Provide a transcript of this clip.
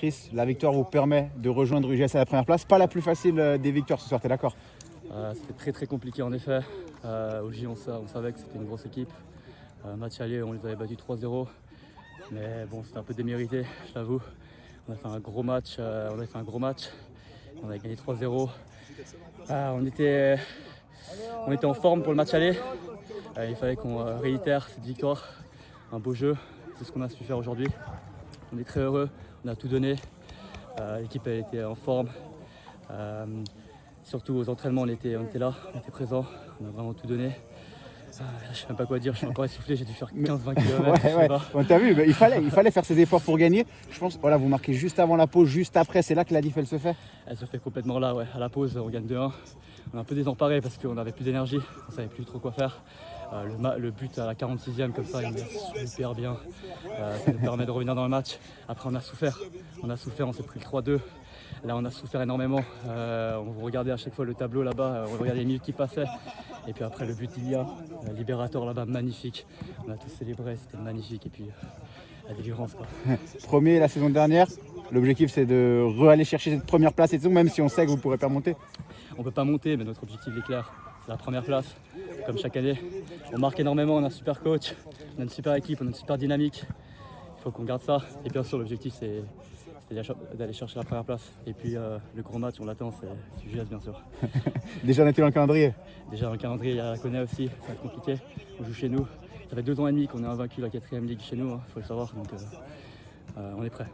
Chris, la victoire vous permet de rejoindre UGS à la première place. Pas la plus facile des victoires ce soir, t'es d'accord? C'était très compliqué en effet. Au J, on savait que c'était une grosse équipe. Match aller, on les avait battus 3-0. Mais bon, c'était un peu démérité, je l'avoue. On a fait un gros match. On a gagné 3-0. On était en forme pour le match aller. Il fallait qu'on réitère cette victoire. Un beau jeu, c'est ce qu'on a su faire aujourd'hui. On est très heureux, on a tout donné. L'équipe elle était en forme. Surtout aux entraînements, on était là, on était présents, on a vraiment tout donné. Je sais même pas quoi dire, je suis encore essoufflé, j'ai dû faire 15-20 km. Ouais. Bon, t'as vu, il fallait faire ses efforts pour gagner. Je pense, voilà, vous marquez juste avant la pause, juste après, c'est là que la diff elle se fait. Elle se fait complètement là, ouais. À la pause, on gagne 2-1. On est un peu désemparé parce qu'on n'avait plus d'énergie, on savait plus trop quoi faire. Le but à la 46e, comme ça, il est super bien. Ça nous permet de revenir dans le match. Après, on a souffert, on s'est pris le 3-2. Là, on a souffert énormément. On regardait à chaque fois le tableau là-bas, on regardait les minutes qui passaient. Et puis après, le but d'Ilia, libérateur là-bas, magnifique. On a tous célébré, c'était magnifique. Et puis, la délivrance, quoi. Premier la saison dernière, l'objectif c'est de re-aller chercher cette première place et tout, même si on sait que vous ne pourrez pas monter. On ne peut pas monter, mais notre objectif est clair. C'est la première place, comme chaque année. On marque énormément, on a un super coach, on a une super équipe, on a une super dynamique. Il faut qu'on garde ça. Et bien sûr, l'objectif c'est d'aller chercher la première place. Et puis le gros match, on l'attend, c'est UGS bien sûr. Déjà on était dans le calendrier. Déjà dans le calendrier, il y a la Connaît aussi, ça va être compliqué. On joue chez nous. Ça fait 2 ans et demi qu'on est invaincu la 4e ligue chez nous, il faut le savoir. Donc on est prêt.